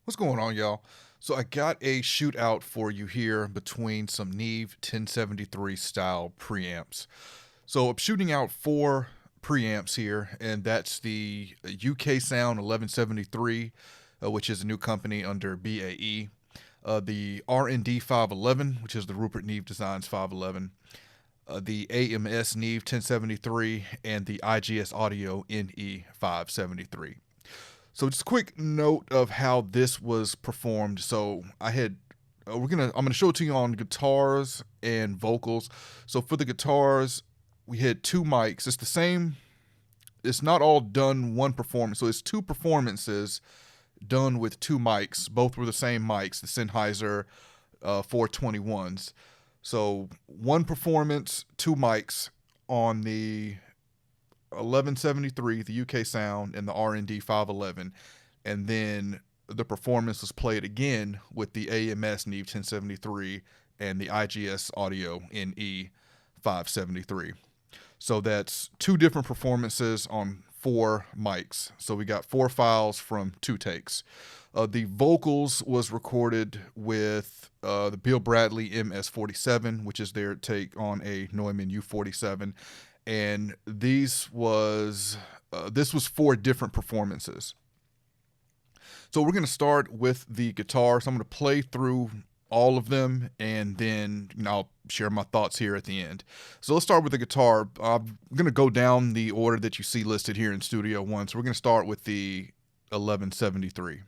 What's going on, y'all? So I got a shootout for you here between some Neve 1073 style preamps. So I'm shooting out four preamps here, and that's the UK Sound 1173, which is a new company under BAE. The RND 511, which is the Rupert Neve Designs 511. The AMS Neve 1073, and the IGS Audio NE573. So just a quick note of how this was performed. So I'm gonna show it to you on guitars and vocals. So for the guitars, we had two mics. It's the same. It's not all done one performance. So it's two performances done with two mics. Both were the same mics, the Sennheiser 421s. So one performance, two mics on the 1173, the UK Sound, and the RND 511, and then the performance was played again with the AMS Neve 1073 and the IGS Audio NE 573. So that's two different performances on four mics. So we got four files from two takes. The vocals was recorded with the Bill Bradley MS-47, which is their take on a Neumann U-47, and this was four different performances. So we're going to start with the guitar. So I'm going to play through all of them, and then I'll share my thoughts here at the end. So let's start with the guitar. I'm going to go down the order that you see listed here in Studio One. So we're going to start with the 1173.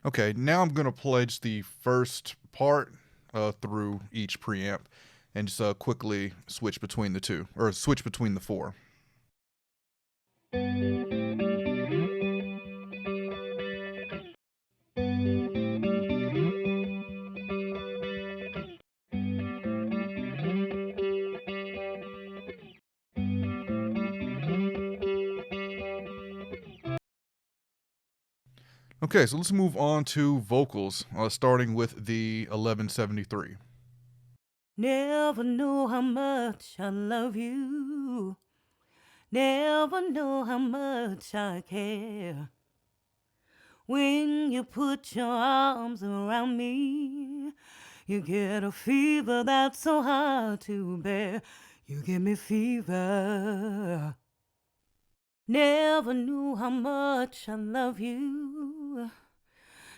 Okay, now I'm going to pledge the first part through each preamp and just quickly switch between the two, or switch between the four. Okay, so let's move on to vocals, starting with the 1173. Never know how much I love you. Never know how much I care. When you put your arms around me, you get a fever that's so hard to bear. You give me fever. Never knew how much I love you.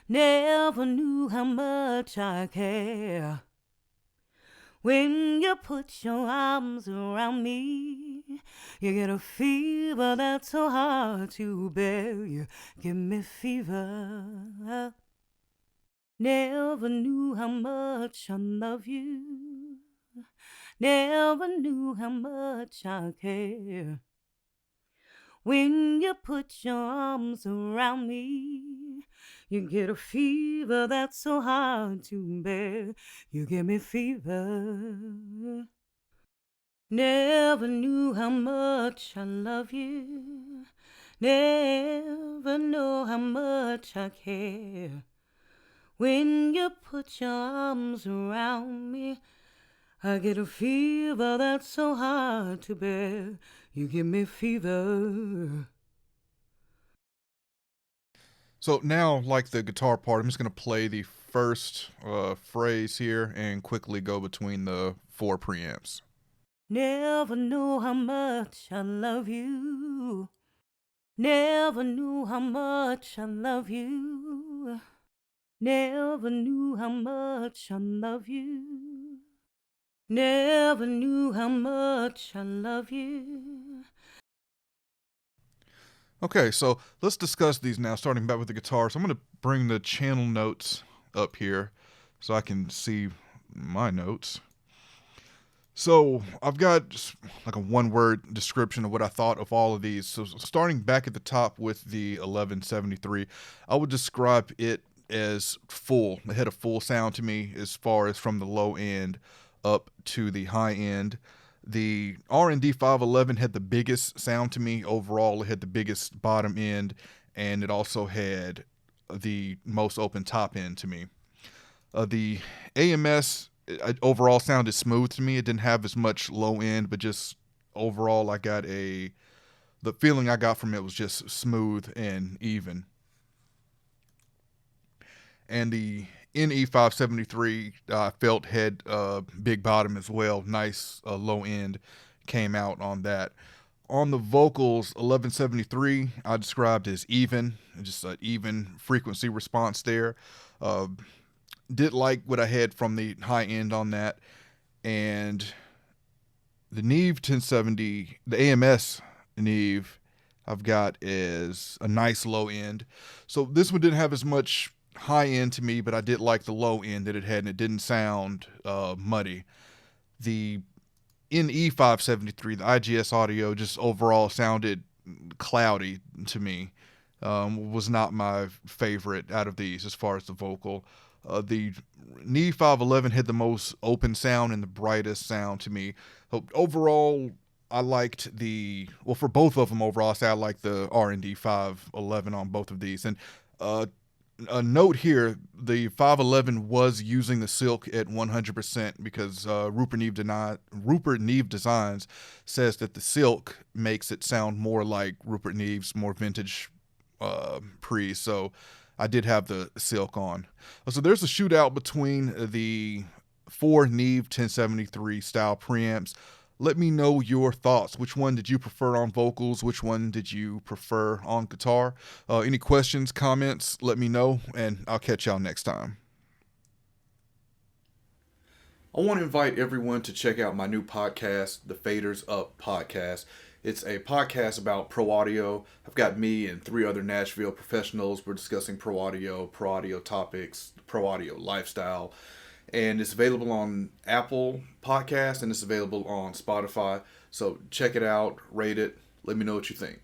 Never knew how much I care. When you put your arms around me, you get a fever that's so hard to bear. You give me fever. Never knew how much I love you. Never knew how much I care. When you put your arms around me, you get a fever that's so hard to bear. You give me fever. Never knew how much I love you. Never know how much I care. When you put your arms around me, I get a fever that's so hard to bear. You give me fever. So now, like the guitar part, I'm just going to play the first phrase here and quickly go between the 4 preamps. Never knew how much I love you. Never knew how much I love you. Never knew how much I love you. Never knew how much I love you. Okay, so let's discuss these now, starting back with the guitar. So I'm going to bring the channel notes up here so I can see my notes. So I've got just like a one-word description of what I thought of all of these. So starting back at the top with the 1173, I would describe it as full. It had a full sound to me as far as from the low end up to the high end. The RND 511 had the biggest sound to me overall. It had the biggest bottom end, and it also had the most open top end to me. The AMS overall sounded smooth to me. It didn't have as much low end, but just overall, the feeling I got from it was just smooth and even. And the NE573 I felt had big bottom as well. Nice low end came out on that. On the vocals, 1173 I described as even, just an even frequency response there. Did like what I had from the high end on that. And the Neve 1070, the AMS Neve, I've got is a nice low end. So this one didn't have as much high end to me, but I did like the low end that it had, and it didn't sound muddy. The NE573, the IGS audio, just overall sounded cloudy to me. Was not my favorite out of these as far as the vocal. The Neve 511 had the most open sound and the brightest sound to me. Overall, I liked for both of them overall, I liked the R&D 511 on both of these. And a note here, the 511 was using the silk at 100% because Rupert Neve Designs says that the silk makes it sound more like Rupert Neve's more vintage pre. So I did have the silk on. So there's a shootout between the 4 Neve 1073 style preamps. Let me know your thoughts. Which one did you prefer on vocals? Which one did you prefer on guitar? Any questions, comments, let me know, and I'll catch y'all next time. I want to invite everyone to check out my new podcast, the Faders Up Podcast. It's a podcast about pro audio. I've got me and 3 other Nashville professionals. We're discussing pro audio topics, pro audio lifestyle. And it's available on Apple Podcasts and it's available on Spotify. So check it out, rate it, let me know what you think.